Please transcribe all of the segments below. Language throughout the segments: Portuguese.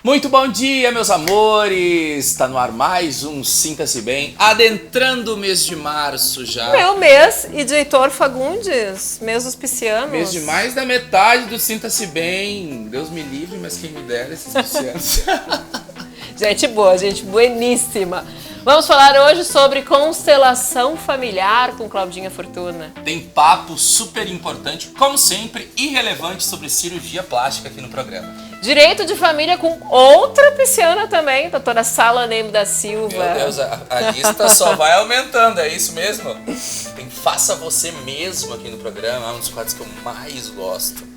Muito bom dia, meus amores! Está no ar mais um Sinta-se Bem, adentrando o mês de março já. Meu mês e de Heitor Fagundes, mês dos piscianos. Mês de mais da metade do Sinta-se Bem. Deus me livre, mas quem me dera esses piscianos. Gente boa, gente bueníssima. Vamos falar hoje sobre constelação familiar com Claudinha Fortuna. Tem papo super importante, como sempre, e relevante sobre cirurgia plástica aqui no programa. Direito de família com outra pisciana também, doutora Sala Neme da Silva. Meu Deus, a lista só vai aumentando, é isso mesmo? Tem Faça Você Mesmo aqui no programa, é um dos quadros que eu mais gosto.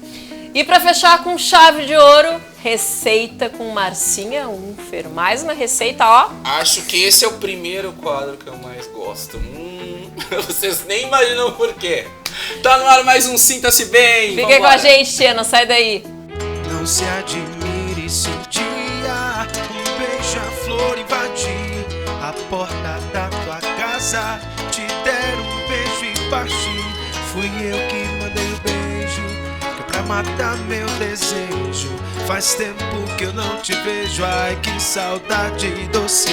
E para fechar com chave de ouro, receita com Marcinha Unfer. Mais uma receita, ó. Acho que esse é o primeiro quadro que eu mais gosto. Vocês nem imaginam por quê. Tá no ar mais um Sinta-se Bem. Fiquem com a gente, tia, não sai daí. Não se admire se um dia um beija-flor invadir a porta da tua casa, te der um beijo e partir. Fui eu que mandei o beijo, que pra matar meu desejo. Faz tempo que eu não te vejo, ai que saudade doce.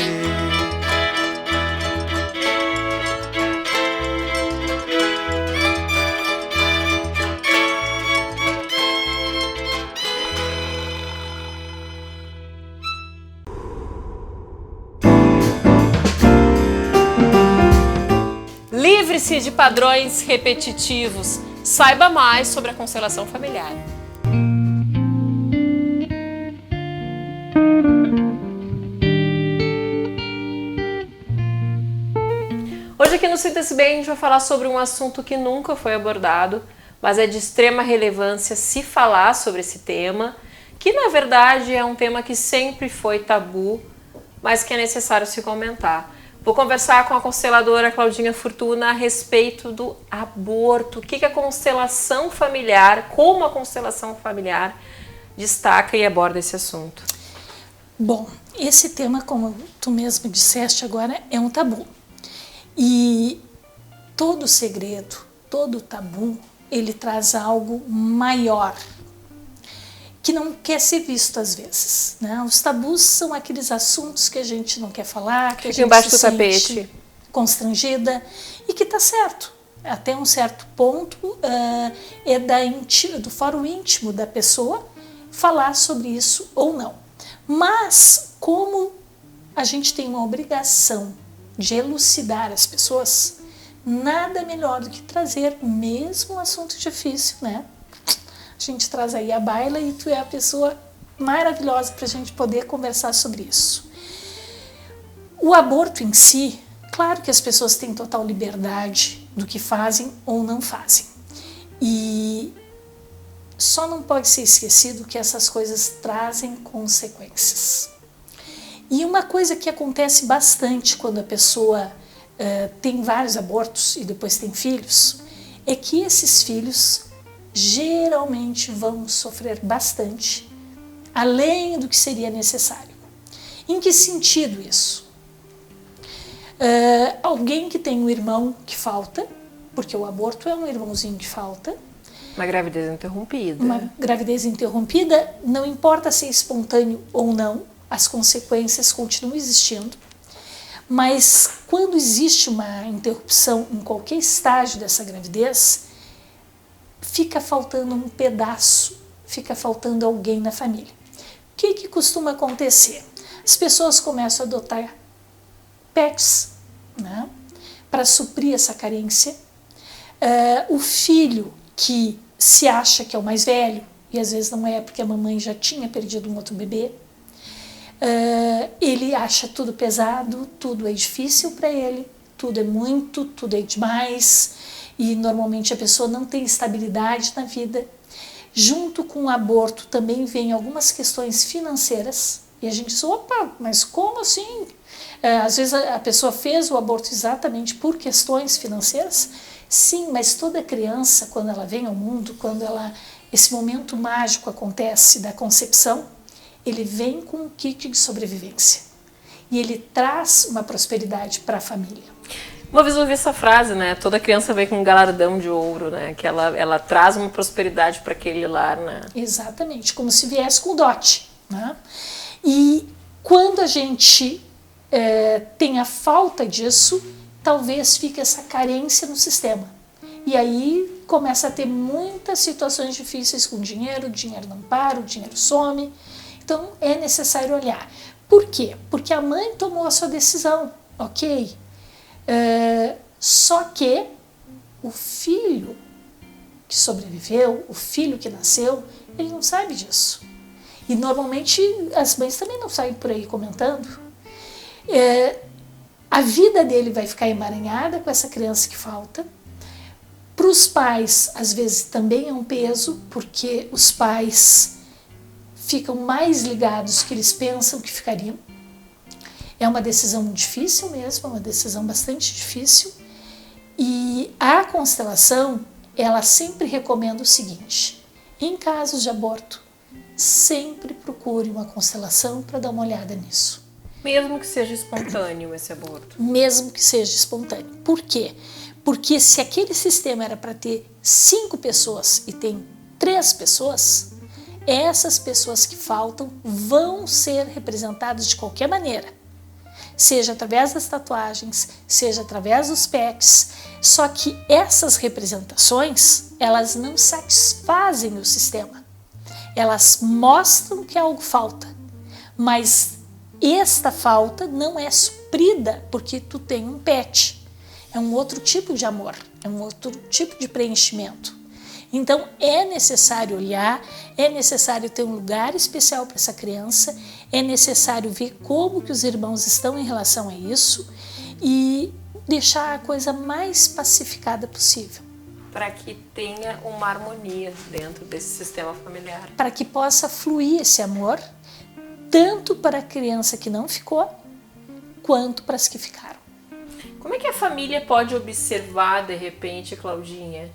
Livre-se de padrões repetitivos. Saiba mais sobre a constelação familiar. Hoje aqui no Sinta-se Bem a gente vai falar sobre um assunto que nunca foi abordado, mas é de extrema relevância se falar sobre esse tema, que na verdade é um tema que sempre foi tabu, mas que é necessário se comentar. Vou conversar com a consteladora Claudinha Fortuna a respeito do aborto. O que a constelação familiar, como a constelação familiar destaca e aborda esse assunto? Bom, esse tema, como tu mesmo disseste agora, é um tabu. E todo segredo, todo tabu, ele traz algo maior, que não quer ser visto às vezes, né? Os tabus são aqueles assuntos que a gente não quer falar, que a gente embaixo se do tapete, constrangida, e que tá certo. Até um certo ponto é do fórum íntimo da pessoa falar sobre isso ou não. Mas como a gente tem uma obrigação de elucidar as pessoas, nada melhor do que trazer mesmo um assunto difícil, né? A gente traz aí a baila e tu é a pessoa maravilhosa para a gente poder conversar sobre isso. O aborto em si, claro que as pessoas têm total liberdade do que fazem ou não fazem. E só não pode ser esquecido que essas coisas trazem consequências. E uma coisa que acontece bastante quando a pessoa tem vários abortos e depois tem filhos, é que esses filhos geralmente vão sofrer bastante, além do que seria necessário. Em que sentido isso? Alguém que tem um irmão que falta, porque o aborto é um irmãozinho que falta. Uma gravidez interrompida. Uma gravidez interrompida, não importa se é espontâneo ou não, as consequências continuam existindo. Mas quando existe uma interrupção em qualquer estágio dessa gravidez, fica faltando um pedaço, fica faltando alguém na família. O que costuma acontecer? As pessoas começam a adotar pets, né, para suprir essa carência. O filho que se acha que é o mais velho, e às vezes não é porque a mamãe já tinha perdido um outro bebê, ele acha tudo pesado, tudo é difícil para ele, tudo é muito, tudo é demais. E normalmente a pessoa não tem estabilidade na vida. Junto com o aborto também vem algumas questões financeiras. E a gente diz, opa, mas como assim? Às vezes a pessoa fez o aborto exatamente por questões financeiras. Sim, mas toda criança, quando ela vem ao mundo, quando esse momento mágico acontece da concepção, ele vem com um kit de sobrevivência. E ele traz uma prosperidade para a família. Uma vez eu ouvi essa frase, né? Toda criança vem com um galardão de ouro, né? Que ela traz uma prosperidade para aquele lar, né? Exatamente, como se viesse com dote, né? E quando a gente tem a falta disso, talvez fique essa carência no sistema. E aí começa a ter muitas situações difíceis com dinheiro, o dinheiro não para, o dinheiro some. Então é necessário olhar. Por quê? Porque a mãe tomou a sua decisão, ok? Só que o filho que sobreviveu, o filho que nasceu, ele não sabe disso. E normalmente as mães também não saem por aí comentando. A vida dele vai ficar emaranhada com essa criança que falta. Para os pais, às vezes também é um peso, porque os pais ficam mais ligados que eles pensam que ficariam. É uma decisão difícil mesmo, é uma decisão bastante difícil. E a constelação, ela sempre recomenda o seguinte: em casos de aborto, sempre procure uma constelação para dar uma olhada nisso. Mesmo que seja espontâneo esse aborto. Mesmo que seja espontâneo. Por quê? Porque se aquele sistema era para ter 5 pessoas e tem 3 pessoas, essas pessoas que faltam vão ser representadas de qualquer maneira. Seja através das tatuagens, seja através dos PECs. Só que essas representações, elas não satisfazem o sistema. Elas mostram que algo falta, mas esta falta não é suprida porque tu tem um PET. É um outro tipo de amor, é um outro tipo de preenchimento. Então é necessário olhar, é necessário ter um lugar especial para essa criança, é necessário ver como que os irmãos estão em relação a isso e deixar a coisa mais pacificada possível. Para que tenha uma harmonia dentro desse sistema familiar. Para que possa fluir esse amor, tanto para a criança que não ficou, quanto para as que ficaram. Como é que a família pode observar, de repente, Claudinha,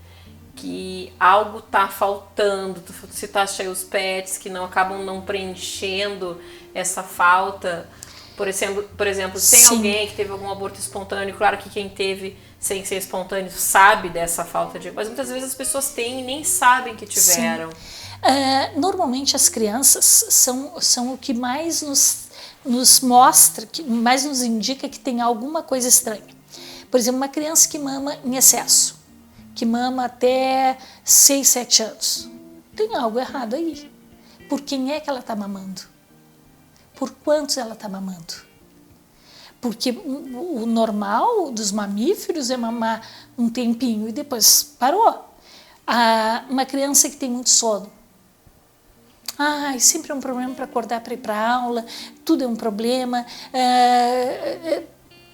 que algo está faltando? Tu citaste aí os PETs que acabam não preenchendo essa falta. Por exemplo, tem Sim. alguém que teve algum aborto espontâneo, claro que quem teve sem ser espontâneo sabe dessa falta de... Mas muitas vezes as pessoas têm e nem sabem que tiveram. Normalmente as crianças são o que mais nos mostra, que mais nos indica que tem alguma coisa estranha. Por exemplo, uma criança que mama em excesso, que mama até 6, 7 anos. Tem algo errado aí. Por quem é que ela está mamando? Por quantos ela está mamando? Porque o normal dos mamíferos é mamar um tempinho e depois parou. Uma criança que tem muito sono. Sempre é um problema para acordar para ir para a aula, tudo é um problema.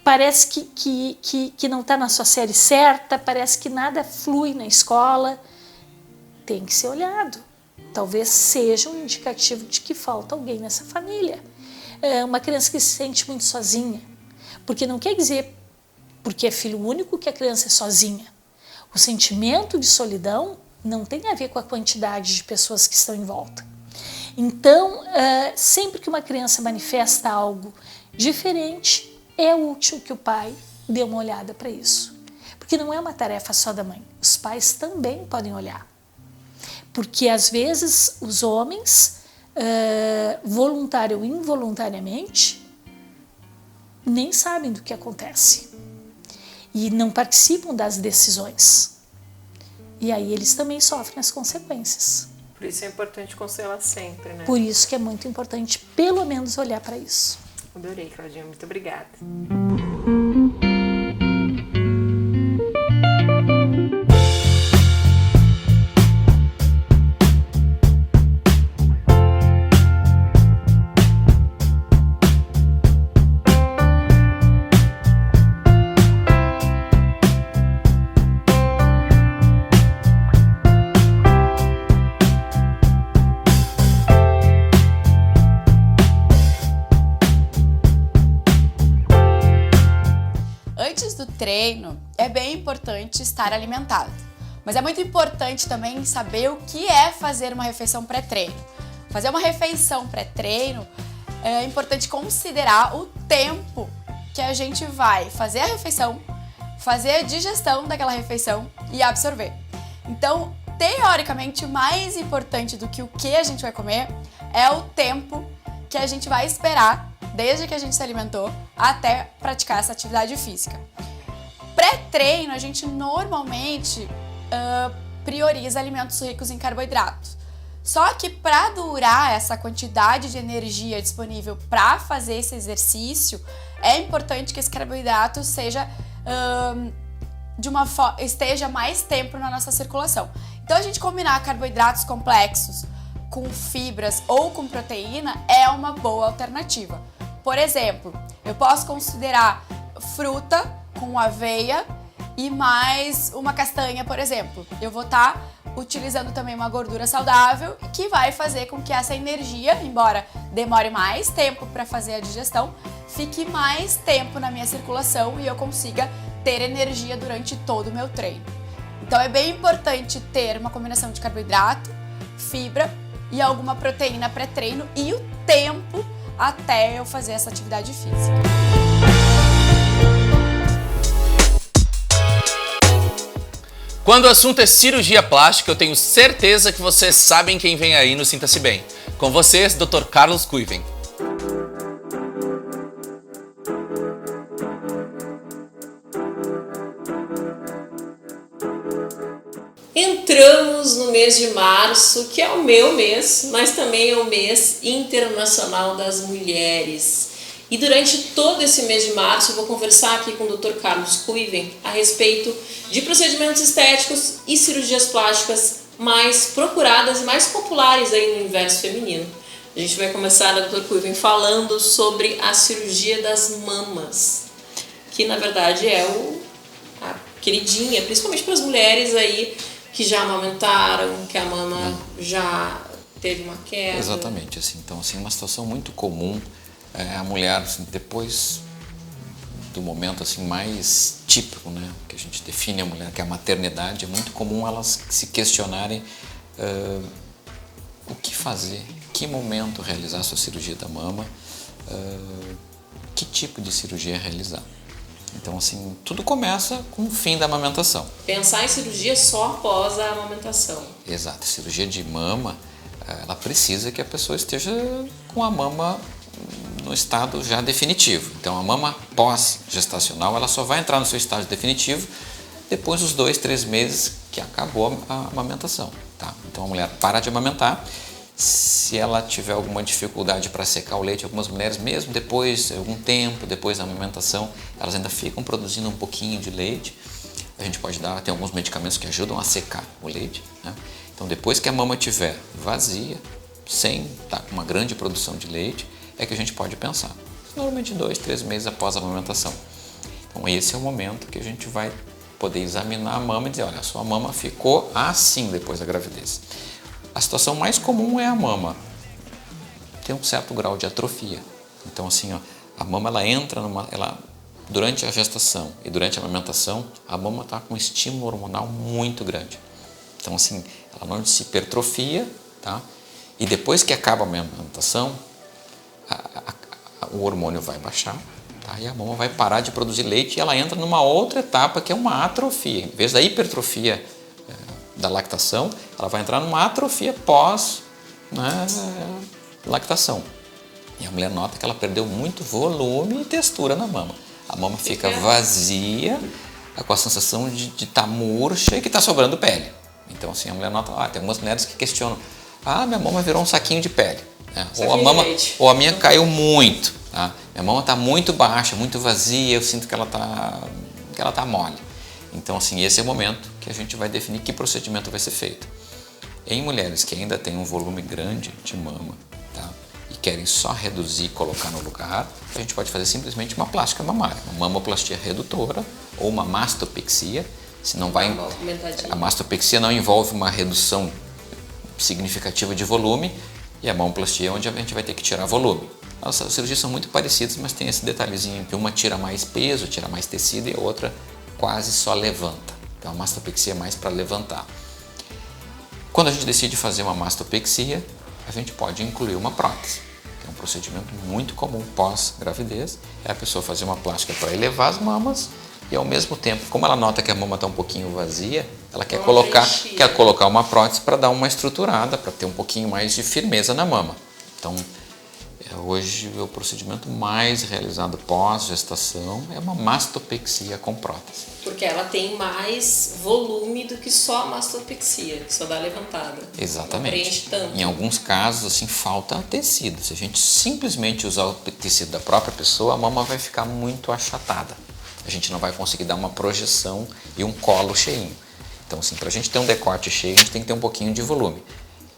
Parece que não está na sua série certa, parece que nada flui na escola. Tem que ser olhado. Talvez seja um indicativo de que falta alguém nessa família. Uma criança que se sente muito sozinha, porque não quer dizer porque é filho único que a criança é sozinha. O sentimento de solidão não tem a ver com a quantidade de pessoas que estão em volta. Então, sempre que uma criança manifesta algo diferente, é útil que o pai dê uma olhada para isso. Porque não é uma tarefa só da mãe, os pais também podem olhar. Porque às vezes os homens, voluntário ou involuntariamente, nem sabem do que acontece e não participam das decisões. E aí eles também sofrem as consequências. Por isso é importante constelar sempre, né? Por isso que é muito importante, pelo menos, olhar para isso. Adorei, Claudinha. Muito obrigada. Antes do treino, é bem importante estar alimentado. Mas é muito importante também saber o que é fazer uma refeição pré-treino. Fazer uma refeição pré-treino é importante considerar o tempo que a gente vai fazer a refeição, fazer a digestão daquela refeição e absorver. Então, teoricamente, mais importante do que o que a gente vai comer é o tempo que a gente vai esperar, desde que a gente se alimentou, até praticar essa atividade física. Pré-treino, a gente normalmente prioriza alimentos ricos em carboidratos. Só que para durar essa quantidade de energia disponível para fazer esse exercício, é importante que esse carboidrato seja esteja mais tempo na nossa circulação. Então a gente combinar carboidratos complexos com fibras ou com proteína é uma boa alternativa. Por exemplo, eu posso considerar fruta com aveia e mais uma castanha, por exemplo. Eu vou estar utilizando também uma gordura saudável que vai fazer com que essa energia, embora demore mais tempo para fazer a digestão, fique mais tempo na minha circulação e eu consiga ter energia durante todo o meu treino. Então é bem importante ter uma combinação de carboidrato, fibra e alguma proteína pré-treino e o tempo até eu fazer essa atividade física. Quando o assunto é cirurgia plástica, eu tenho certeza que vocês sabem quem vem aí no Sinta-se Bem. Com vocês, Dr. Carlos Kuiven. Entramos no mês de março, que é o meu mês, mas também é o mês internacional das mulheres. E durante todo esse mês de março eu vou conversar aqui com o Dr. Carlos Kuiven a respeito de procedimentos estéticos e cirurgias plásticas mais procuradas e mais populares aí no universo feminino. A gente vai começar, Dr. Kuiven, falando sobre a cirurgia das mamas, que na verdade é a queridinha, principalmente para as mulheres aí que já amamentaram, que a mama já teve uma queda. Exatamente, assim, então assim, uma situação muito comum a mulher, assim, depois do momento assim mais típico, né, que a gente define a mulher, que é a maternidade, é muito comum elas se questionarem o que fazer, que momento realizar a sua cirurgia da mama, que tipo de cirurgia realizar. Então, assim, tudo começa com o fim da amamentação. Pensar em cirurgia só após a amamentação. Exato, cirurgia de mama, ela precisa que a pessoa esteja com a mama no estado já definitivo. Então, a mama pós-gestacional, ela só vai entrar no seu estágio definitivo depois dos 2-3 meses que acabou a amamentação. Tá? Então, a mulher para de amamentar. Se ela tiver alguma dificuldade para secar o leite, algumas mulheres, mesmo depois, algum tempo depois da amamentação, elas ainda ficam produzindo um pouquinho de leite. A gente pode dar, tem alguns medicamentos que ajudam a secar o leite, né? Então, depois que a mama estiver vazia, sem estar com uma grande produção de leite, é que a gente pode pensar. Normalmente 2-3 meses após a amamentação. Então, esse é o momento que a gente vai poder examinar a mama e dizer, olha, a sua mama ficou assim depois da gravidez. A situação mais comum é a mama tem um certo grau de atrofia. Então, assim, ó, a mama ela entra durante a gestação e durante a amamentação, a mama está com um estímulo hormonal muito grande. Então, assim, ela não se hipertrofia, tá? E depois que acaba a amamentação, o hormônio vai baixar, tá? E a mama vai parar de produzir leite e ela entra numa outra etapa que é uma atrofia. Em vez da hipertrofia da lactação, ela vai entrar numa atrofia pós, né, lactação. E a mulher nota que ela perdeu muito volume e textura na mama. A mama fica vazia, com a sensação de estar murcha e que está sobrando pele. Então, assim, a mulher nota, tem algumas mulheres que questionam, minha mama virou um saquinho de pele. Né? Ou a minha caiu muito. Tá? Minha mama está muito baixa, muito vazia, eu sinto que ela tá mole. Então, assim, esse é o momento que a gente vai definir que procedimento vai ser feito. Em mulheres que ainda têm um volume grande de mama, tá? E querem só reduzir e colocar no lugar, a gente pode fazer simplesmente uma plástica mamária, uma mamoplastia redutora ou uma mastopexia. Se não vai, a mastopexia não envolve uma redução significativa de volume e a mamoplastia é onde a gente vai ter que tirar volume. As cirurgias são muito parecidas, mas tem esse detalhezinho que uma tira mais peso, tira mais tecido e a outra quase só levanta. Então a mastopexia é mais para levantar. Quando a gente decide fazer uma mastopexia, a gente pode incluir uma prótese, que é um procedimento muito comum pós-gravidez. É a pessoa fazer uma plástica para elevar as mamas e ao mesmo tempo, como ela nota que a mama está um pouquinho vazia, ela quer colocar uma prótese para dar uma estruturada, para ter um pouquinho mais de firmeza na mama. Então, hoje o procedimento mais realizado pós-gestação é uma mastopexia com prótese. Porque ela tem mais volume do que só a mastopexia, que só dá levantada. Exatamente. Não preenche tanto. Em alguns casos, assim, falta tecido. Se a gente simplesmente usar o tecido da própria pessoa, a mama vai ficar muito achatada. A gente não vai conseguir dar uma projeção e um colo cheinho. Então, assim, para a gente ter um decote cheio, a gente tem que ter um pouquinho de volume.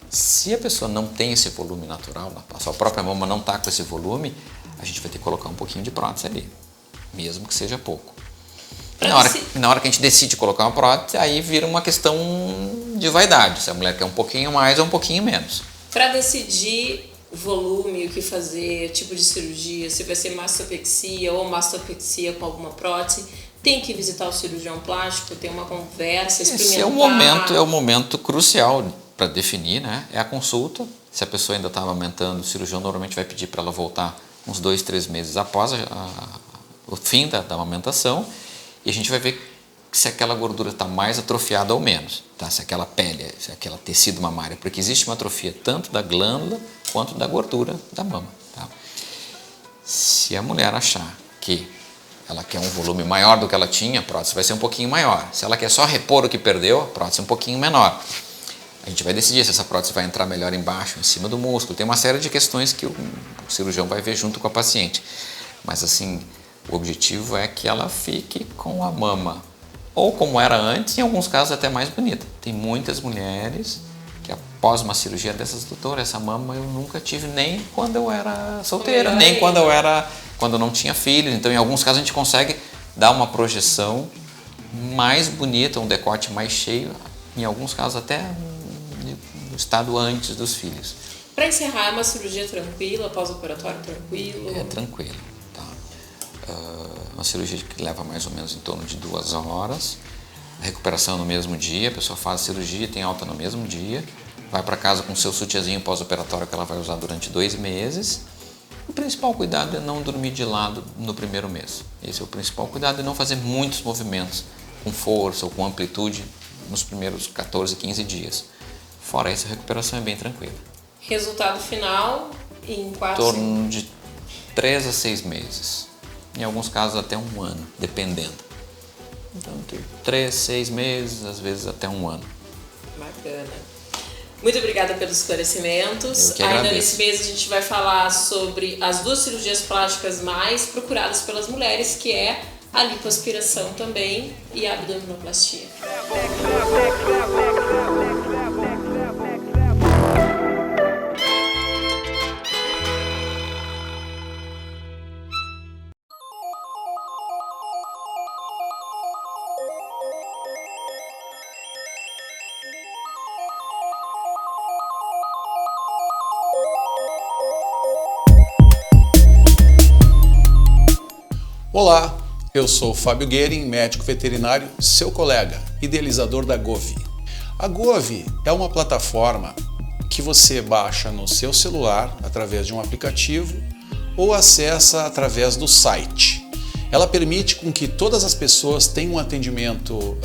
Se a pessoa não tem esse volume natural, a sua própria mama não está com esse volume, a gente vai ter que colocar um pouquinho de prótese ali, mesmo que seja pouco. Na hora que a gente decide colocar uma prótese, aí vira uma questão de vaidade, se a mulher quer um pouquinho mais ou um pouquinho menos. Para decidir o volume, o que fazer, tipo de cirurgia, se vai ser mastopexia ou mastopexia com alguma prótese, tem que visitar o cirurgião plástico, ter uma conversa, experimentar. Esse é o momento crucial para definir, né? É a consulta. Se a pessoa ainda está amamentando, o cirurgião normalmente vai pedir para ela voltar uns 2, 3 meses após o fim da amamentação, e a gente vai ver se aquela gordura está mais atrofiada ou menos, tá? Se aquela pele, se aquele tecido mamário, porque existe uma atrofia tanto da glândula quanto da gordura da mama, tá? Se a mulher achar que ela quer um volume maior do que ela tinha, a prótese vai ser um pouquinho maior. Se ela quer só repor o que perdeu, a prótese é um pouquinho menor. A gente vai decidir se essa prótese vai entrar melhor embaixo, em cima do músculo. Tem uma série de questões que o cirurgião vai ver junto com a paciente. Mas assim, o objetivo é que ela fique com a mama, ou como era antes, em alguns casos até mais bonita. Tem muitas mulheres que após uma cirurgia dessas, doutora, essa mama eu nunca tive nem quando eu era solteira, nem quando eu não tinha filhos. Então, em alguns casos a gente consegue dar uma projeção mais bonita, um decote mais cheio, em alguns casos até no estado antes dos filhos. Para encerrar, é uma cirurgia tranquila, pós-operatório tranquilo? É tranquilo, tá? Uma cirurgia que leva mais ou menos em torno de 2 horas. A recuperação no mesmo dia, a pessoa faz a cirurgia, tem alta no mesmo dia, vai para casa com seu sutiãzinho pós-operatório que ela vai usar durante 2 meses. O principal cuidado é não dormir de lado no primeiro mês. Esse é o principal cuidado, é não fazer muitos movimentos com força ou com amplitude nos primeiros 14, 15 dias. Fora isso, a recuperação é bem tranquila. Resultado final em 4 Em torno de 3 a 6 meses. Em alguns casos até 1 ano, dependendo. Então, 3, 6 meses, às vezes até 1 ano. Bacana. Muito obrigada pelos esclarecimentos. Eu que Ainda agradeço. nesse mês a gente vai falar sobre as 2 cirurgias plásticas mais procuradas pelas mulheres, que é a lipoaspiração também e a abdominoplastia. Olá, eu sou Fábio Guerin, médico veterinário, seu colega, idealizador da Gove. A Gove é uma plataforma que você baixa no seu celular através de um aplicativo ou acessa através do site. Ela permite com que todas as pessoas tenham um atendimento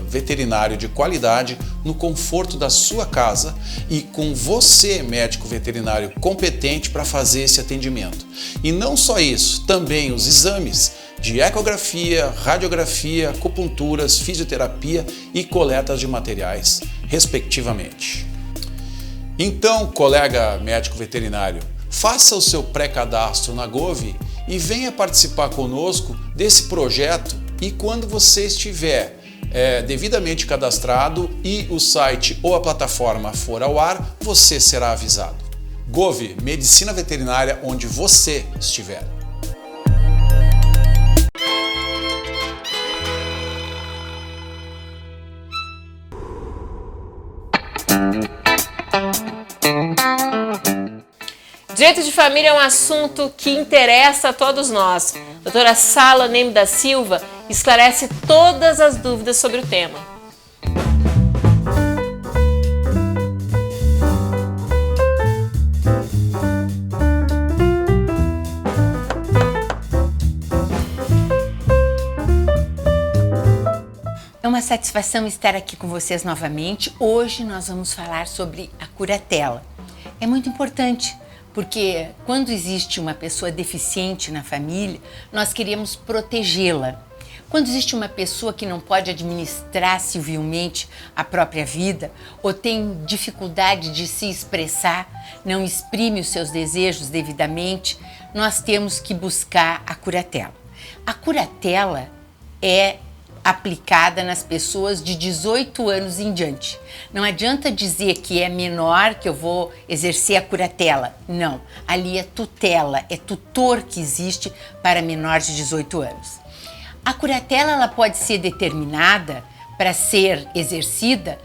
veterinário de qualidade no conforto da sua casa e com você, médico veterinário competente, para fazer esse atendimento. E não só isso, também os exames de ecografia, radiografia, acupunturas, fisioterapia e coletas de materiais, respectivamente. Então, colega médico veterinário, faça o seu pré-cadastro na Gove e venha participar conosco desse projeto, e quando você estiver devidamente cadastrado e o site ou a plataforma for ao ar, você será avisado. Gove, medicina veterinária onde você estiver. Direito de família é um assunto que interessa a todos nós. A doutora Sala Neme da Silva esclarece todas as dúvidas sobre o tema. uma satisfação estar aqui com vocês novamente. Hoje nós vamos falar sobre a curatela. É muito importante, porque quando existe uma pessoa deficiente na família, nós queremos protegê-la. Quando existe uma pessoa que não pode administrar civilmente a própria vida ou tem dificuldade de se expressar, não exprime os seus desejos devidamente, nós temos que buscar a curatela. A curatela é aplicada nas pessoas de 18 anos em diante. Não adianta dizer que é menor que eu vou exercer a curatela. Não, ali é tutela, é tutor que existe para menores de 18 anos. A curatela ela pode ser determinada para ser exercida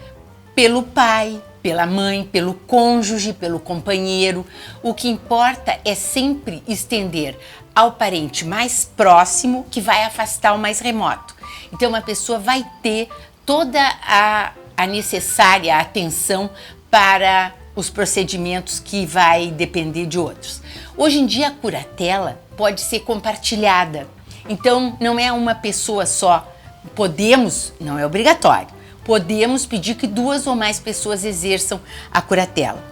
pelo pai, pela mãe, pelo cônjuge, pelo companheiro. O que importa é sempre estender ao parente mais próximo que vai afastar o mais remoto. Então uma pessoa vai ter toda a necessária atenção para os procedimentos que vai depender de outros. Hoje em dia a curatela pode ser compartilhada. Então não é uma pessoa só. Podemos, não é obrigatório, podemos pedir que 2 ou mais pessoas exerçam a curatela.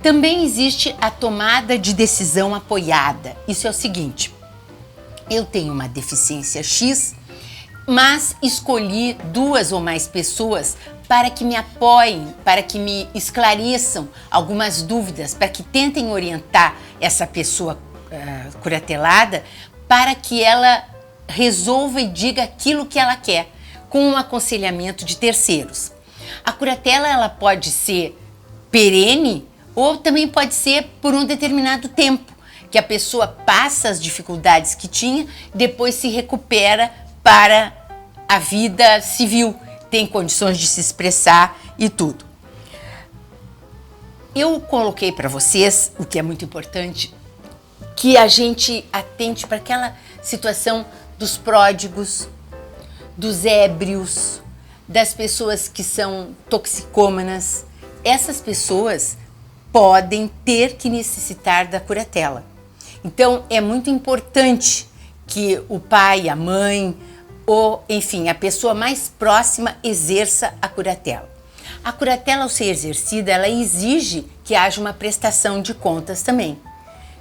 Também existe a tomada de decisão apoiada. Isso é o seguinte: eu tenho uma deficiência X, mas escolhi 2 ou mais pessoas para que me apoiem, para que me esclareçam algumas dúvidas, para que tentem orientar essa pessoa curatelada para que ela resolva e diga aquilo que ela quer, com um aconselhamento de terceiros. A curatela ela pode ser perene ou também pode ser por um determinado tempo, que a pessoa passa as dificuldades que tinha, depois se recupera para a vida civil, tem condições de se expressar e tudo. Eu coloquei para vocês, o que é muito importante, que a gente atente para aquela situação dos pródigos, dos ébrios, das pessoas que são toxicômanas. Essas pessoas podem ter que necessitar da curatela. Então é muito importante que o pai, a mãe, ou enfim, a pessoa mais próxima exerça a curatela. A curatela, ao ser exercida, ela exige que haja uma prestação de contas também.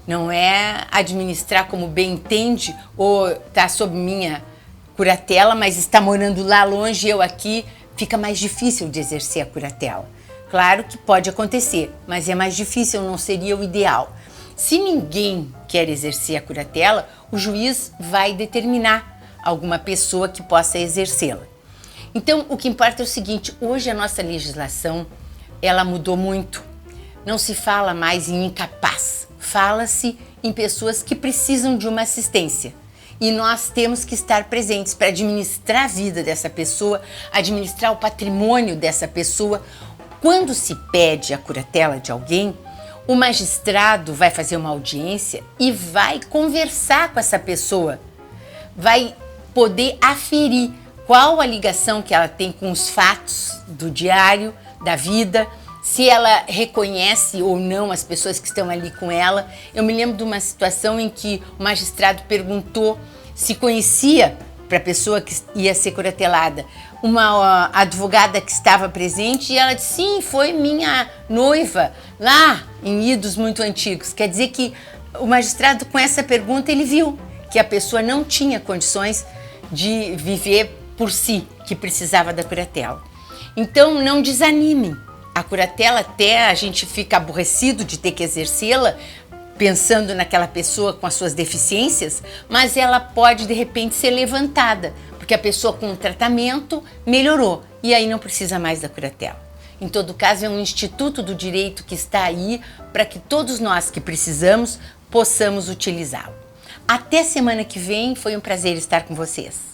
Não é administrar como bem entende ou está sob minha curatela, mas está morando lá longe, eu aqui, fica mais difícil de exercer a curatela. Claro que pode acontecer, mas é mais difícil, não seria o ideal. Se ninguém quer exercer a curatela, o juiz vai determinar alguma pessoa que possa exercê-la. Então, o que importa é o seguinte: hoje a nossa legislação, ela mudou muito. Não se fala mais em incapaz, fala-se em pessoas que precisam de uma assistência. E nós temos que estar presentes para administrar a vida dessa pessoa, administrar o patrimônio dessa pessoa. Quando se pede a curatela de alguém, o magistrado vai fazer uma audiência e vai conversar com essa pessoa, vai poder aferir qual a ligação que ela tem com os fatos do diário, da vida, se ela reconhece ou não as pessoas que estão ali com ela. Eu me lembro de uma situação em que o magistrado perguntou se conhecia, para a pessoa que ia ser curatelada, uma advogada que estava presente, e ela disse: sim, foi minha noiva lá em idos muito antigos. Quer dizer que o magistrado, com essa pergunta, ele viu que a pessoa não tinha condições de viver por si, que precisava da curatela. Então não desanimem. A curatela, até a gente fica aborrecido de ter que exercê-la, pensando naquela pessoa com as suas deficiências, mas ela pode de repente ser levantada, porque a pessoa com o tratamento melhorou e aí não precisa mais da curatela. Em todo caso, é um instituto do direito que está aí para que todos nós que precisamos possamos utilizá-lo. Até semana que vem, foi um prazer estar com vocês.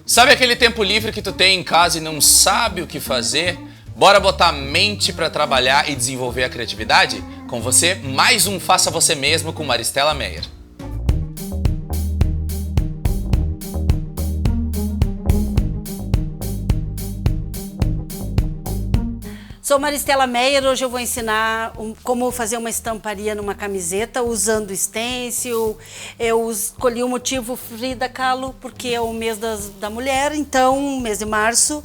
Sabe aquele tempo livre que tu tem em casa e não sabe o que fazer? Bora botar a mente para trabalhar e desenvolver a criatividade? Com você, mais um Faça Você Mesmo com Maristela Meyer. Sou Maristela Meyer, hoje eu vou ensinar como fazer uma estamparia numa camiseta usando stencil. Eu escolhi o motivo Frida Kahlo porque é o mês da mulher, então, mês de março.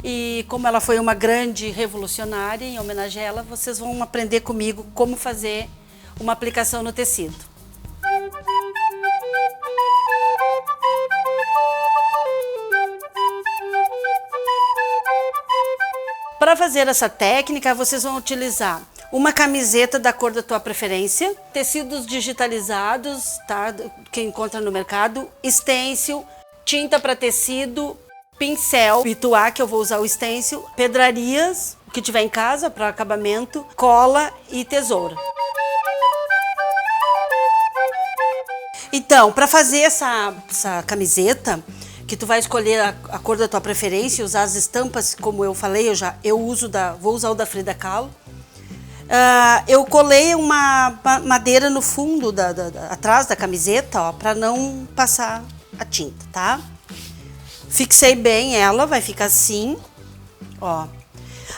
E como ela foi uma grande revolucionária, em homenagem a ela, vocês vão aprender comigo como fazer uma aplicação no tecido. Para fazer essa técnica, vocês vão utilizar uma camiseta da cor da tua preferência, tecidos digitalizados, tá, que encontra no mercado, stencil, tinta para tecido, pincel, pituá, que eu vou usar o stencil, pedrarias, o que tiver em casa para acabamento, cola e tesoura. Então, para fazer essa camiseta, que tu vai escolher a cor da tua preferência, usar as estampas, como eu falei, vou usar o da Frida Kahlo. Eu colei uma madeira no fundo, atrás da camiseta, ó, para não passar a tinta, tá? Fixei bem ela, vai ficar assim, ó.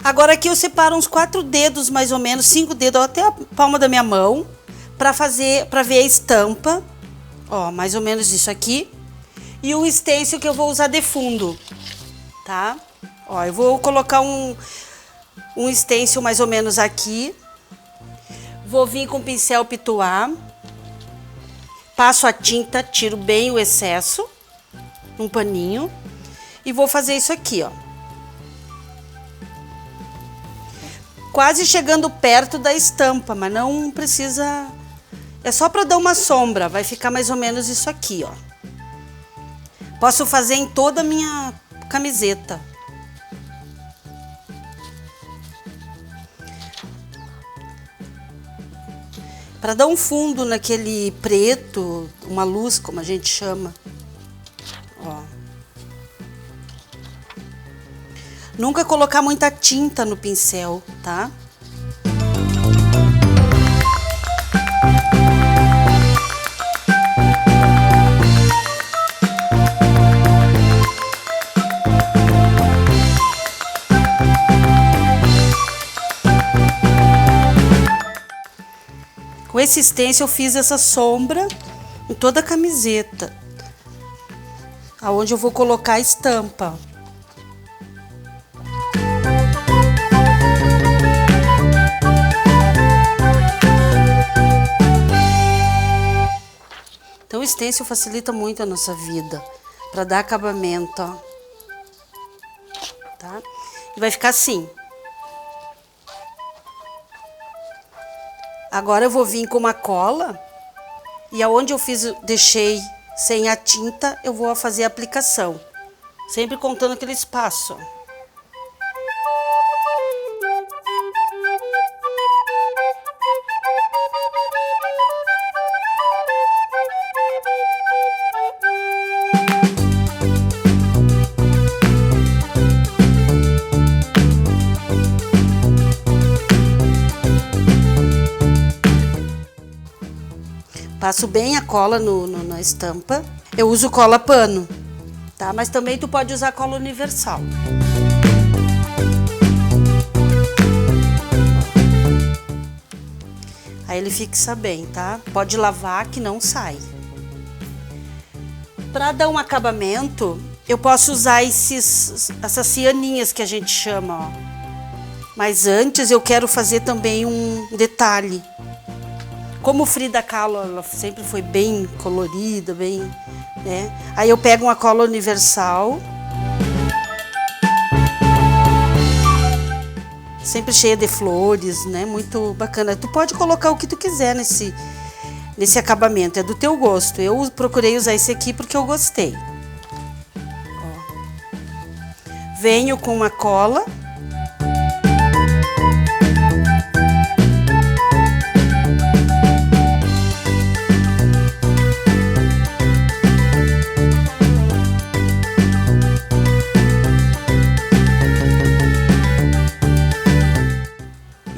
Agora aqui eu separo uns 4 dedos, mais ou menos, 5 dedos, até a palma da minha mão, para ver a estampa, ó, mais ou menos isso aqui. E o stencil que eu vou usar de fundo, tá? Ó, eu vou colocar um stencil mais ou menos aqui. Vou vir com o pincel pituá. Passo a tinta, tiro bem o excesso, num paninho. E vou fazer isso aqui, ó. Quase chegando perto da estampa, mas não precisa... É só para dar uma sombra, vai ficar mais ou menos isso aqui, ó. Posso fazer em toda a minha camiseta. Para dar um fundo naquele preto, uma luz, como a gente chama. Ó. Nunca colocar muita tinta no pincel, tá? Com esse stencil eu fiz essa sombra em toda a camiseta, aonde eu vou colocar a estampa. Então o stencil facilita muito a nossa vida, para dar acabamento, ó. Tá? E vai ficar assim. Agora eu vou vir com uma cola e aonde eu deixei sem a tinta, eu vou fazer a aplicação. Sempre contando aquele espaço. Passo bem a cola na estampa. Eu uso cola pano, tá? Mas também tu pode usar cola universal. Aí ele fixa bem, tá? Pode lavar que não sai. Para dar um acabamento, eu posso usar essas cianinhas que a gente chama, ó. Mas antes eu quero fazer também um detalhe. Como Frida Kahlo, ela sempre foi bem colorida, bem, né? Aí eu pego uma cola universal, sempre cheia de flores, né? Muito bacana. Tu pode colocar o que tu quiser nesse acabamento, é do teu gosto. Eu procurei usar esse aqui porque eu gostei. Ó. Venho com uma cola.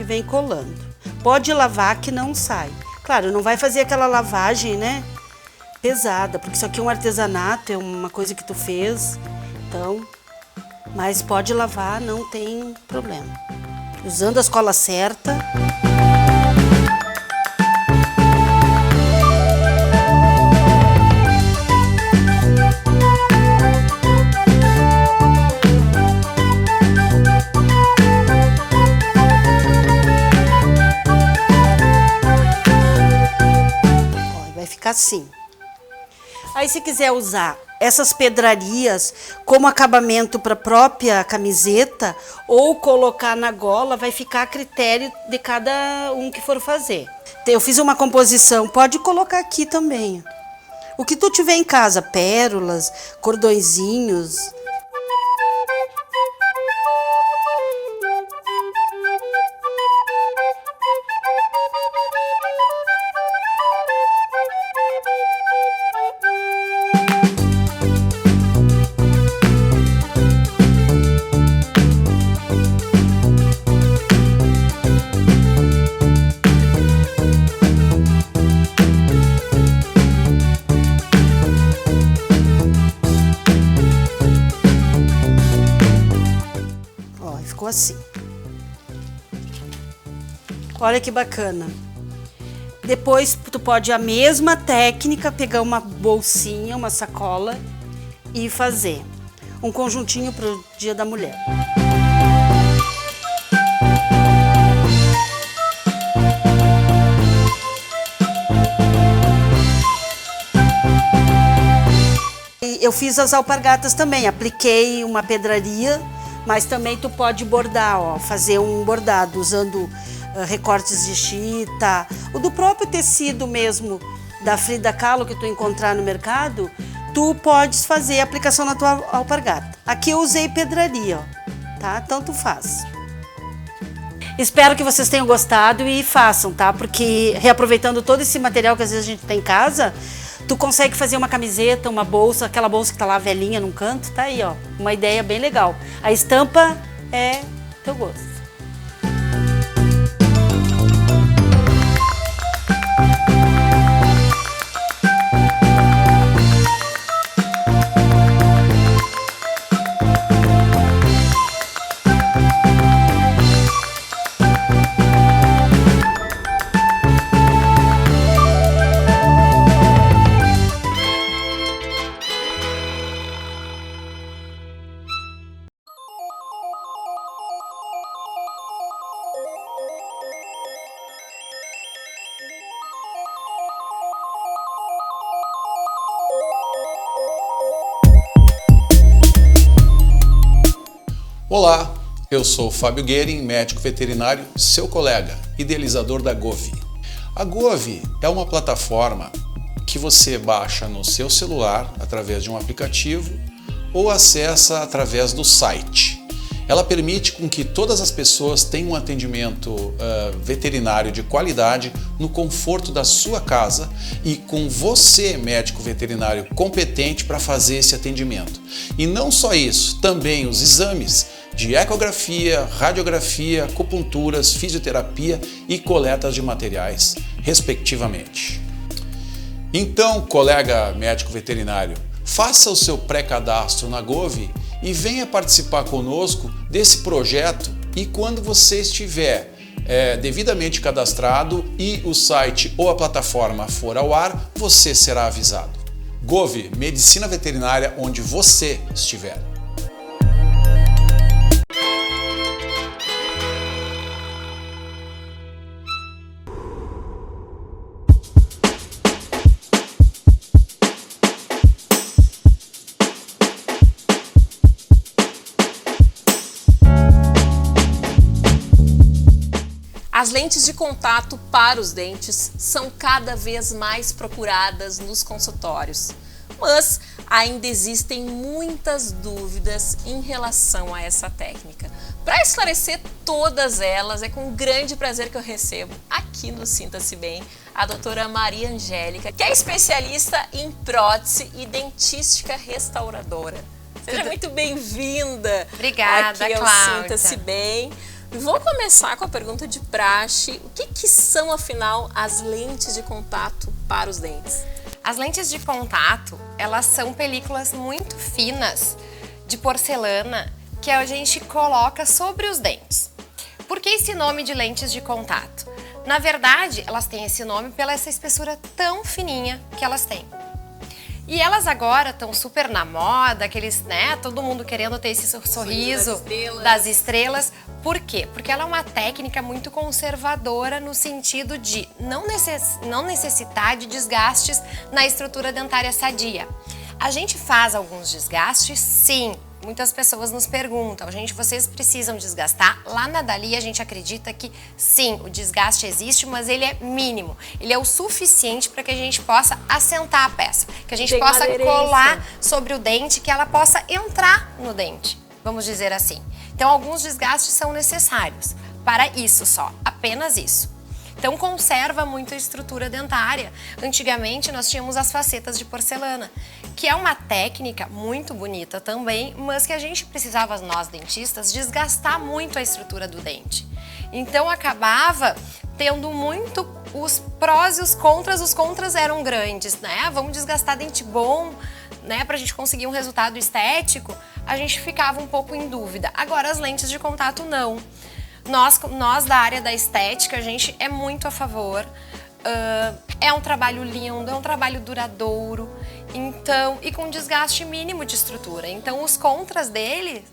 Vem colando. Pode lavar que não sai. Claro, não vai fazer aquela lavagem, né, pesada, porque isso aqui é um artesanato, é uma coisa que tu fez, então, mas pode lavar, não tem problema. usando a cola certa. Vai ficar assim. Aí se quiser usar essas pedrarias como acabamento para a própria camiseta ou colocar na gola, vai ficar a critério de cada um que for fazer. Eu fiz uma composição, pode colocar aqui também. O que tu tiver em casa, pérolas, cordõezinhos. Ficou assim. Olha que bacana. Depois tu pode a mesma técnica, pegar uma bolsinha, uma sacola e fazer um conjuntinho para o Dia da Mulher. E eu fiz as alpargatas também, apliquei uma pedraria. Mas também tu pode bordar, ó, fazer um bordado usando recortes de chita, o do próprio tecido mesmo da Frida Kahlo que tu encontrar no mercado, tu podes fazer a aplicação na tua alpargata. Aqui eu usei pedraria, ó, tá? Tanto faz. Espero que vocês tenham gostado e façam, tá? Porque reaproveitando todo esse material que às vezes a gente tem em casa, tu consegue fazer uma camiseta, uma bolsa, aquela bolsa que tá lá velhinha num canto, tá aí, ó. Uma ideia bem legal. A estampa é teu gosto. Olá, eu sou Fábio Guerin, médico veterinário, seu colega, idealizador da Govi. A Govi é uma plataforma que você baixa no seu celular através de um aplicativo ou acessa através do site. Ela permite com que todas as pessoas tenham um atendimento veterinário de qualidade no conforto da sua casa e com você, médico veterinário competente para fazer esse atendimento. E não só isso, também os exames de ecografia, radiografia, acupunturas, fisioterapia e coletas de materiais, respectivamente. Então, colega médico veterinário, faça o seu pré-cadastro na Govi e venha participar conosco desse projeto e quando você estiver devidamente cadastrado e o site ou a plataforma for ao ar, você será avisado. Govi, medicina veterinária onde você estiver. As lentes de contato para os dentes são cada vez mais procuradas nos consultórios, mas ainda existem muitas dúvidas em relação a essa técnica. Para esclarecer todas elas, é com grande prazer que eu recebo aqui no Sinta-se Bem a doutora Maria Angélica, que é especialista em prótese e dentística restauradora. Seja muito bem-vinda. Obrigada, aqui ao Cláudia. Sinta-se Bem. Vou começar com a pergunta de praxe. O que são, afinal, as lentes de contato para os dentes? As lentes de contato, elas são películas muito finas de porcelana que a gente coloca sobre os dentes. Por que esse nome de lentes de contato? Na verdade, elas têm esse nome pela essa espessura tão fininha que elas têm. E elas agora estão super na moda, aqueles, né, todo mundo querendo ter esse sorriso das estrelas. Por quê? Porque ela é uma técnica muito conservadora no sentido de não necessitar de desgastes na estrutura dentária sadia. A gente faz alguns desgastes, sim. Muitas pessoas nos perguntam, gente, vocês precisam desgastar? Lá na Dali a gente acredita que sim, o desgaste existe, mas ele é mínimo. Ele é o suficiente para que a gente possa assentar a peça, que a gente possa colar sobre o dente, que ela possa entrar no dente, vamos dizer assim. Então alguns desgastes são necessários para isso só, apenas isso. Então conserva muito a estrutura dentária. Antigamente nós tínhamos as facetas de porcelana, que é uma técnica muito bonita também, mas que a gente precisava, nós dentistas, desgastar muito a estrutura do dente. Então acabava tendo muito os prós e os contras eram grandes, né? Vamos desgastar dente bom, né, pra gente conseguir um resultado estético, a gente ficava um pouco em dúvida. Agora as lentes de contato não. Nós da área da estética, a gente é muito a favor, é um trabalho lindo, é um trabalho duradouro, então, e com desgaste mínimo de estrutura, então os contras dele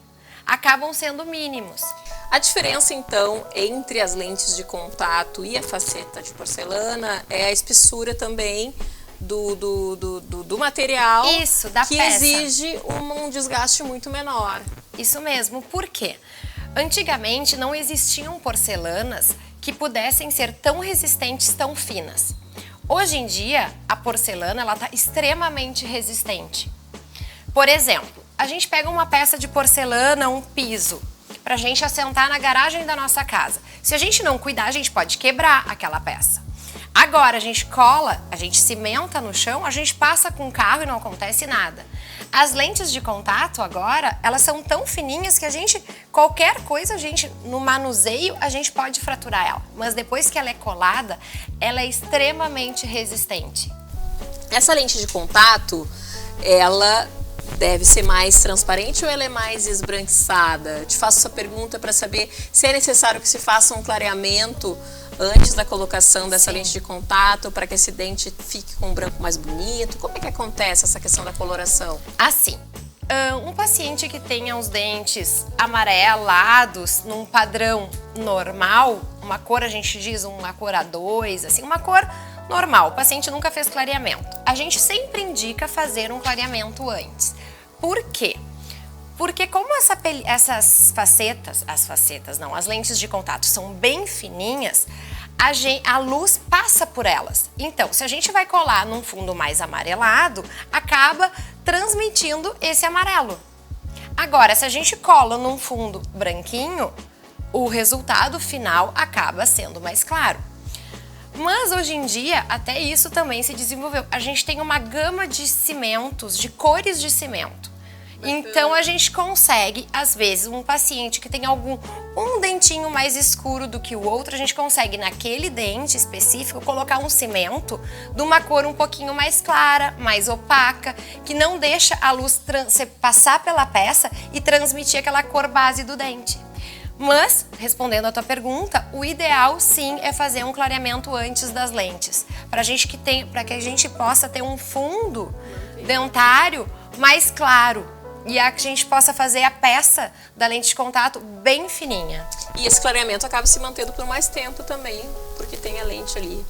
acabam sendo mínimos. A diferença, então, entre as lentes de contato e a faceta de porcelana é a espessura também do material. Isso, da que peça. Exige um desgaste muito menor. Isso mesmo, por quê? Antigamente não existiam porcelanas que pudessem ser tão resistentes, tão finas. Hoje em dia, a porcelana ela está extremamente resistente. Por exemplo, a gente pega uma peça de porcelana, um piso, para a gente assentar na garagem da nossa casa. Se a gente não cuidar, a gente pode quebrar aquela peça. Agora, a gente cola, a gente cimenta no chão, a gente passa com o carro e não acontece nada. As lentes de contato agora, elas são tão fininhas que a gente, qualquer coisa, no manuseio, a gente pode fraturar ela. Mas depois que ela é colada, ela é extremamente resistente. Essa lente de contato, ela deve ser mais transparente ou ela é mais esbranquiçada? Te faço essa pergunta para saber se é necessário que se faça um clareamento antes da colocação dessa lente de contato, para que esse dente fique com um branco mais bonito. Como é que acontece essa questão da coloração? Assim, um paciente que tenha os dentes amarelados num padrão normal, uma cor, a gente diz uma cor A2, assim, uma cor normal, o paciente nunca fez clareamento. A gente sempre indica fazer um clareamento antes. Por quê? Porque como essas facetas, as lentes de contato são bem fininhas, a luz passa por elas. Então, se a gente vai colar num fundo mais amarelado, acaba transmitindo esse amarelo. Agora, se a gente cola num fundo branquinho, o resultado final acaba sendo mais claro. Mas hoje em dia, até isso também se desenvolveu. A gente tem uma gama de cimentos, de cores de cimento. Então a gente consegue, às vezes, um paciente que tem um dentinho mais escuro do que o outro, a gente consegue naquele dente específico colocar um cimento de uma cor um pouquinho mais clara, mais opaca, que não deixa a luz passar pela peça e transmitir aquela cor base do dente. Mas, respondendo a tua pergunta, o ideal sim é fazer um clareamento antes das lentes, para que a gente possa ter um fundo dentário mais claro. E a gente possa fazer a peça da lente de contato bem fininha. E esse clareamento acaba se mantendo por mais tempo também, porque tem a lente ali.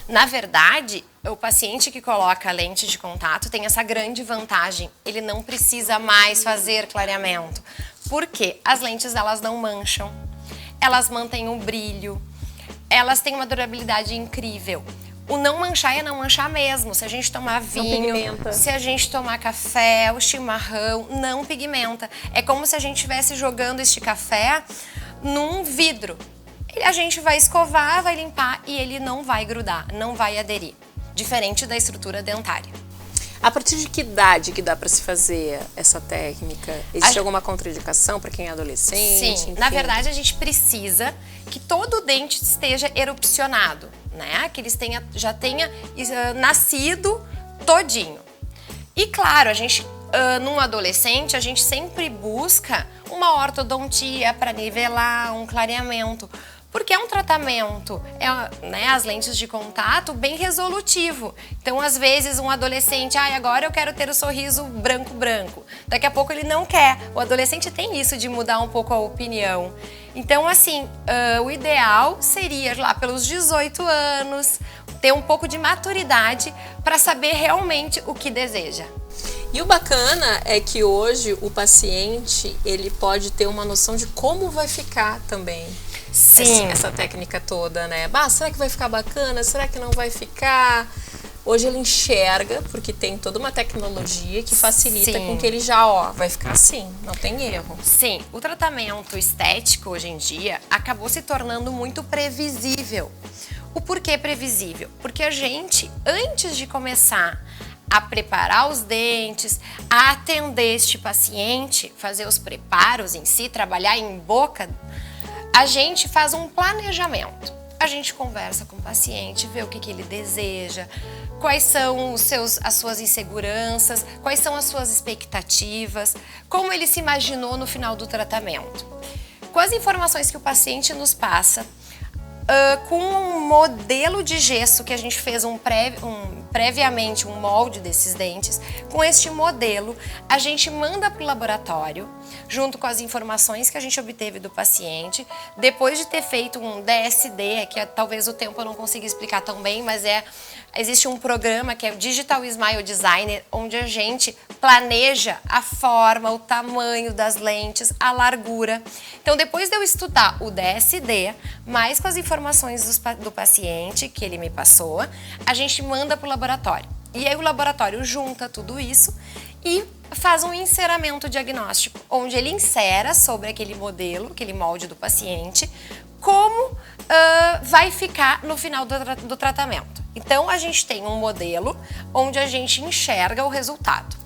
Na verdade, o paciente que coloca a lente de contato tem essa grande vantagem. Ele não precisa mais fazer clareamento. Por quê? As lentes elas não mancham, elas mantêm o brilho, elas têm uma durabilidade incrível. O não manchar é não manchar mesmo. Se a gente tomar vinho, se a gente tomar café, o chimarrão, não pigmenta. É como se a gente estivesse jogando este café num vidro. A gente vai escovar, vai limpar e ele não vai grudar, não vai aderir. Diferente da estrutura dentária. A partir de que idade que dá para se fazer essa técnica? Existe alguma contraindicação para quem é adolescente? Sim, enfim? Na verdade a gente precisa que todo o dente esteja erupcionado, né? Que eles já tenha nascido todinho. E claro, a gente num adolescente, a gente sempre busca uma ortodontia para nivelar, um clareamento, porque é um tratamento, né, as lentes de contato bem resolutivo. Então, às vezes, um adolescente, agora eu quero ter o sorriso branco. Daqui a pouco ele não quer. O adolescente tem isso de mudar um pouco a opinião. Então, assim, o ideal seria lá pelos 18 anos, ter um pouco de maturidade para saber realmente o que deseja. E o bacana é que hoje o paciente, ele pode ter uma noção de como vai ficar também. Sim. Essa técnica toda, né? Será que vai ficar bacana? Será que não vai ficar? Hoje ele enxerga, porque tem toda uma tecnologia que facilita com que ele já, vai ficar assim, não tem erro. Sim, o tratamento estético hoje em dia acabou se tornando muito previsível. O porquê previsível? Porque a gente, antes de começar a preparar os dentes, a atender este paciente, fazer os preparos em si, trabalhar em boca, a gente faz um planejamento. A gente conversa com o paciente, vê o que ele deseja, quais são as suas inseguranças, quais são as suas expectativas, como ele se imaginou no final do tratamento. Com as informações que o paciente nos passa, com um modelo de gesso que a gente fez previamente um molde desses dentes, com este modelo a gente manda para o laboratório junto com as informações que a gente obteve do paciente, depois de ter feito um DSD, que talvez o tempo eu não consiga explicar tão bem, mas existe um programa que é o Digital Smile Designer, onde a gente planeja a forma, o tamanho das lentes, a largura. Então, depois de eu estudar o DSD, mais com as informações do paciente que ele me passou, a gente manda para o laboratório. E aí o laboratório junta tudo isso e faz um enceramento diagnóstico, onde ele insera sobre aquele modelo, aquele molde do paciente, como vai ficar no final do tratamento. Então, a gente tem um modelo onde a gente enxerga o resultado.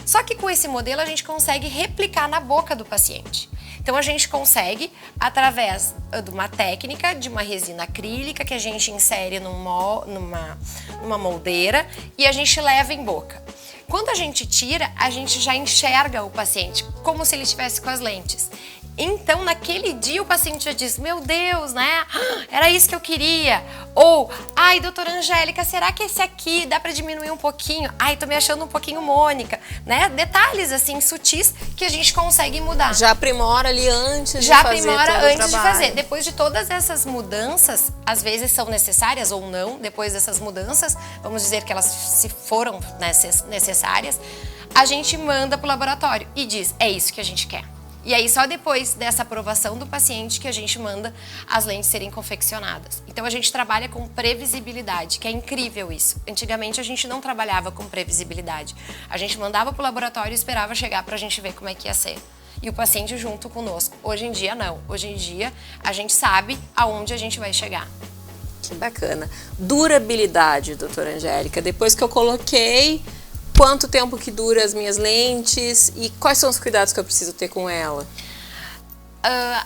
Só que com esse modelo a gente consegue replicar na boca do paciente. Então, a gente consegue, através de uma técnica, de uma resina acrílica que a gente insere numa moldeira e a gente leva em boca. Quando a gente tira, a gente já enxerga o paciente como se ele estivesse com as lentes. Então, naquele dia, o paciente já diz, meu Deus, né? Era isso que eu queria. Ou, ai, doutora Angélica, será que esse aqui dá pra diminuir um pouquinho? Ai, tô me achando um pouquinho Mônica, né? Detalhes, assim, sutis que a gente consegue mudar. Já aprimora ali antes de fazer. Já aprimora antes de fazer. Depois de todas essas mudanças, às vezes são necessárias ou não, depois dessas mudanças, vamos dizer que elas se foram necessárias, a gente manda pro laboratório e diz, é isso que a gente quer. E aí, só depois dessa aprovação do paciente que a gente manda as lentes serem confeccionadas. Então, a gente trabalha com previsibilidade, que é incrível isso. Antigamente, a gente não trabalhava com previsibilidade. A gente mandava para o laboratório e esperava chegar para a gente ver como é que ia ser. E o paciente junto conosco. Hoje em dia, não. Hoje em dia, a gente sabe aonde a gente vai chegar. Que bacana. Durabilidade, doutora Angélica. Depois que eu coloquei... Quanto tempo que dura as minhas lentes e quais são os cuidados que eu preciso ter com ela?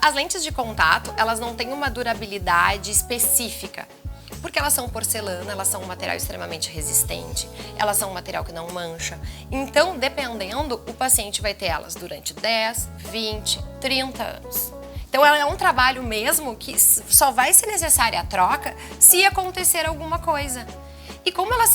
As lentes de contato, elas não têm uma durabilidade específica, porque elas são porcelana, elas são um material extremamente resistente, elas são um material que não mancha. Então, dependendo, o paciente vai ter elas durante 10, 20, 30 anos. Então, ela é um trabalho mesmo que só vai ser necessária a troca se acontecer alguma coisa. E como elas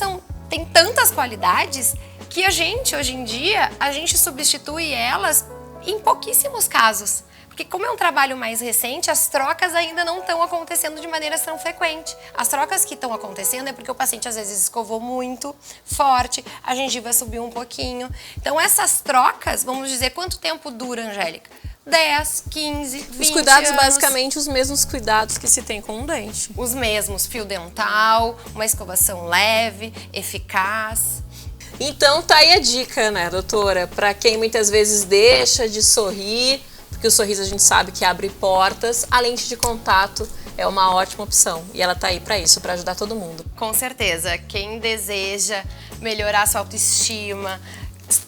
têm tantas qualidades que a gente, hoje em dia, a gente substitui elas em pouquíssimos casos. Porque como é um trabalho mais recente, as trocas ainda não estão acontecendo de maneira tão frequente. As trocas que estão acontecendo é porque o paciente às vezes escovou muito forte, a gengiva subiu um pouquinho. Então essas trocas, vamos dizer, quanto tempo dura, Angélica? 10, 15, 20 Os cuidados, anos. basicamente, os mesmos cuidados que se tem com um dente. Os mesmos, fio dental, uma escovação leve, eficaz. Então tá aí a dica, né, doutora? Para quem muitas vezes deixa de sorrir, porque o sorriso a gente sabe que abre portas, a lente de contato é uma ótima opção. E ela tá aí para isso, para ajudar todo mundo. Com certeza. Quem deseja melhorar sua autoestima,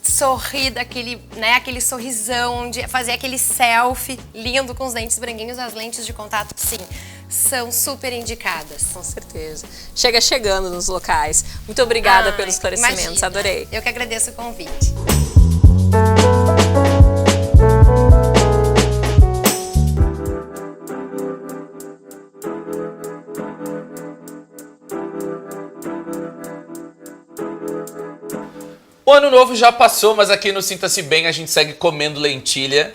sorrir daquele, né, aquele sorrisão, de fazer aquele selfie lindo com os dentes branquinhos, as lentes de contato, sim, são super indicadas. Com certeza. Chega chegando nos locais. Muito obrigada pelos esclarecimentos, imagina. adorei. Eu que agradeço o convite. ano novo já passou, mas aqui no Sinta-se Bem a gente segue comendo lentilha.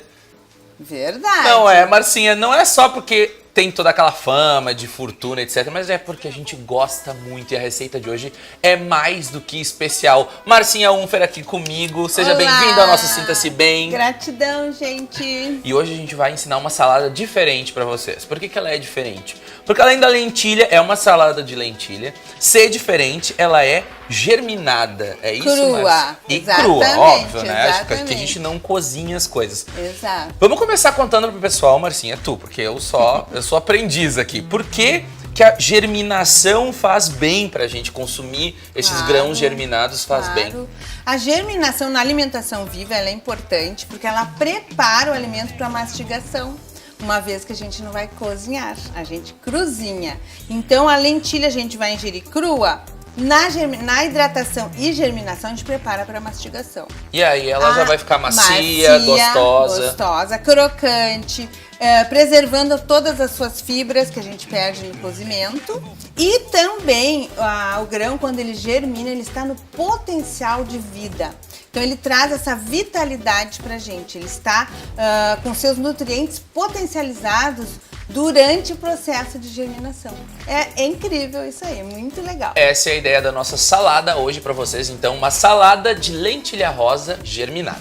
Verdade. Não é, Marcinha, não é só porque tem toda aquela fama de fortuna, etc. Mas é porque a gente gosta muito e a receita de hoje é mais do que especial. Marcinha Unfer aqui comigo. Seja bem-vinda ao nosso Sinta-se Bem. Gratidão, gente. E hoje a gente vai ensinar uma salada diferente pra vocês. Por que ela é diferente? Porque além da lentilha, é uma salada de lentilha. Ser diferente, ela é germinada. É isso, crua. Marcia? E Exatamente, crua, óbvio, né? exatamente. Porque a gente não cozinha as coisas. Exato. Vamos começar contando pro pessoal, Marcinha, tu, porque eu sou aprendiz aqui. Por que a germinação faz bem pra gente consumir esses grãos germinados faz bem? A germinação na alimentação viva ela é importante porque ela prepara o alimento para mastigação. Uma vez que a gente não vai cozinhar, a gente cruzinha. Então a lentilha a gente vai ingerir crua. Na hidratação e germinação a gente prepara para mastigação. E aí ela já vai ficar macia, gostosa, crocante, preservando todas as suas fibras que a gente perde no cozimento. E também o grão, quando ele germina, ele está no potencial de vida. Então ele traz essa vitalidade pra gente, ele está com seus nutrientes potencializados durante o processo de germinação. É incrível isso aí, muito legal. Essa é a ideia da nossa salada hoje pra vocês, então uma salada de lentilha rosa germinada.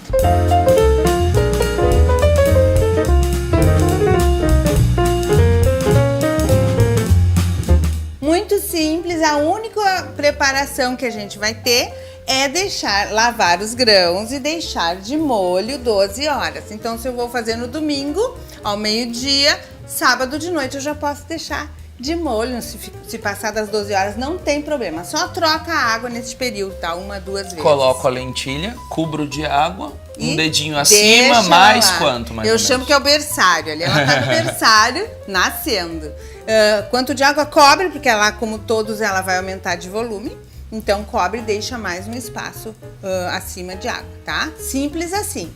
Muito simples, a única preparação que a gente vai ter é lavar os grãos e deixar de molho 12 horas. Então, se eu vou fazer no domingo, ao meio-dia, sábado de noite eu já posso deixar de molho. Se passar das 12 horas, não tem problema. Só troca a água nesse período, tá? 1, 2 vezes. Coloco a lentilha, cubro de água, um dedinho acima, deixa mais lá. quanto? Mais eu chamo que é o berçário. Ali ela tá no berçário, nascendo. Quanto de água cobre, porque ela, como todos, ela vai aumentar de volume. Então, cobre e deixa mais um espaço acima de água, tá? Simples assim.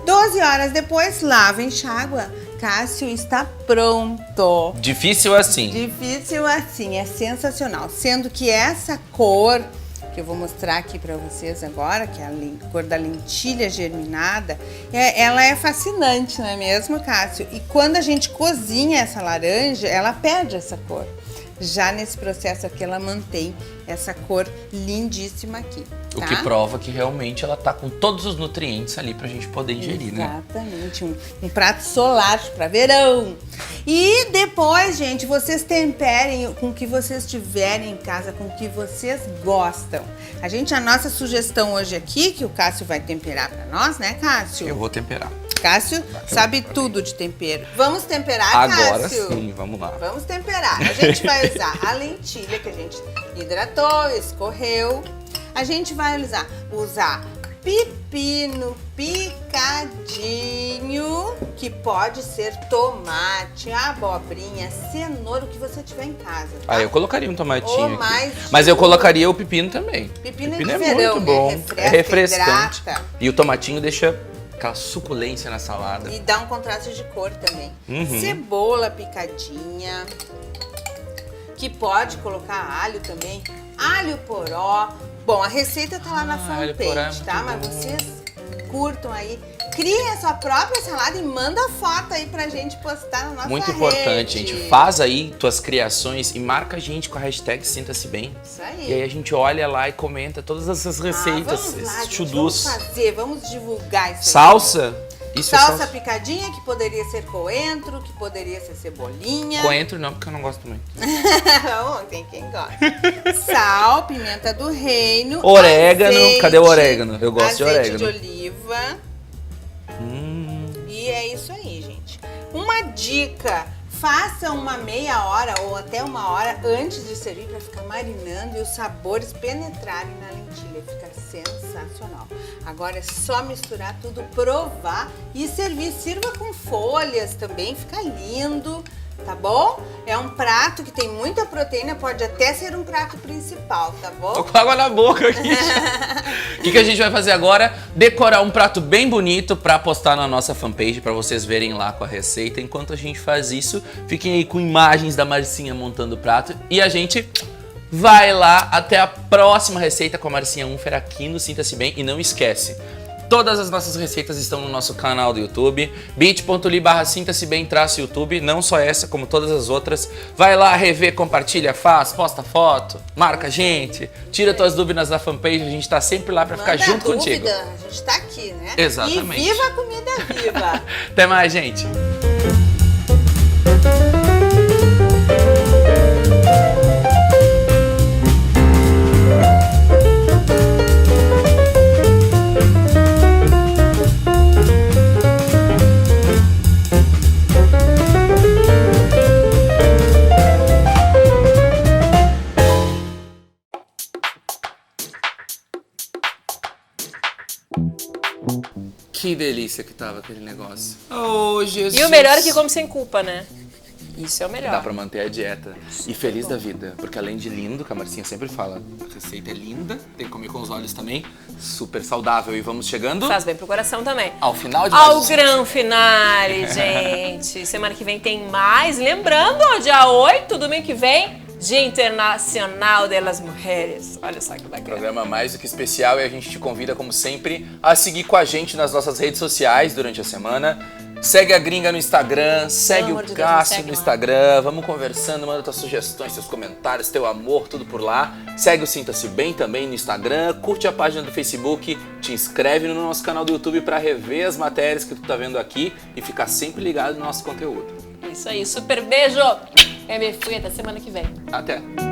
12 horas depois, lava, enxágua. Cássio, está pronto. Difícil assim. Difícil assim, é sensacional. Sendo que essa cor, que eu vou mostrar aqui pra vocês agora, que é a cor da lentilha germinada, ela é fascinante, não é mesmo, Cássio? E quando a gente cozinha essa laranja, ela perde essa cor. Já nesse processo aqui, ela mantém essa cor lindíssima aqui. O tá? que prova que realmente ela tá com todos os nutrientes ali pra gente poder ingerir, né? Exatamente, um prato solar para verão. E depois, gente, vocês temperem com o que vocês tiverem em casa, com o que vocês gostam. A nossa sugestão hoje aqui, que o Cássio vai temperar para nós, né, Cássio? Eu vou temperar. Cássio sabe tudo de tempero. Vamos temperar, agora Cássio? Agora sim, vamos lá. Vamos temperar. A gente vai usar a lentilha que a gente hidratou, escorreu. A gente vai usar pepino picadinho, que pode ser tomate, abobrinha, cenoura, o que você tiver em casa. Tá? Ah, eu colocaria um tomatinho aqui. Mais mas eu colocaria o pepino também. Pepino é verão, muito bom, refresca, é refrescante. hidrata. E o tomatinho deixa aquela suculência na salada. E dá um contraste de cor também. Uhum. Cebola picadinha, que pode colocar alho também, alho poró. Bom, a receita tá lá na fanpage, tá? Mas vocês curtam aí, criem a sua própria salada e manda foto aí pra gente postar na nossa rede. Muito importante, gente. Faz aí tuas criações e marca a gente com a hashtag Sinta-se Bem. Isso aí. E aí a gente olha lá e comenta todas essas receitas, vamos lá, esses gente, chudus. vamos fazer, vamos divulgar isso aí. Salsa? Isso salsa é salsa picadinha, que poderia ser coentro, que poderia ser cebolinha. Coentro não, porque eu não gosto muito. Não, tem quem gosta. Sal, pimenta do reino. Orégano, azeite, cadê o orégano? Eu gosto de orégano. Azeite de oliva. E é isso aí, gente. Uma dica: faça uma meia hora ou até 1 hora antes de servir para ficar marinando e os sabores penetrarem na lentilha. Fica sensacional. Agora é só misturar tudo, provar e servir. Sirva com folhas também, fica lindo. Tá bom? É um prato que tem muita proteína, pode até ser um prato principal, tá bom? Tô com água na boca aqui. O que a gente vai fazer agora? Decorar um prato bem bonito pra postar na nossa fanpage, pra vocês verem lá com a receita. Enquanto a gente faz isso, fiquem aí com imagens da Marcinha montando o prato e a gente Vai lá, até a próxima receita com a Marcinha Unfer aqui no Sinta-se Bem. E não esquece, todas as nossas receitas estão no nosso canal do YouTube, bit.ly/sinta-se-bem-youtube, não só essa, como todas as outras. Vai lá, rever, compartilha, faz, posta foto, marca a gente, tira tuas dúvidas da fanpage, a gente tá sempre lá pra ficar junto contigo. A gente tá aqui, né? Exatamente. E viva a comida viva! Até mais, gente! Que delícia que tava aquele negócio. Oh, Jesus. E o melhor é que come sem culpa, né? Isso é o melhor. Dá pra manter a dieta. E feliz da vida. Porque além de lindo, que a Marcinha sempre fala, a receita é linda, tem que comer com os olhos também, super saudável. E vamos chegando Faz bem pro coração também. ao final de mais Ao um grande finale, gente. Semana que vem tem mais. Lembrando, ó, dia 8, domingo que vem, Dia Internacional das Mulheres. Olha só que bacana. programa mais do que especial e a gente te convida, como sempre, a seguir com a gente nas nossas redes sociais durante a semana. Segue a Gringa no Instagram, segue amor o de Deus, Cássio segue no lá. Instagram, vamos conversando, manda tuas sugestões, teus comentários, teu amor, tudo por lá. Segue o Sinta-se Bem também no Instagram, curte a página do Facebook, te inscreve no nosso canal do YouTube para rever as matérias que tu tá vendo aqui e ficar sempre ligado no nosso conteúdo. Isso aí, super beijo. Eu me fui até semana que vem. Até!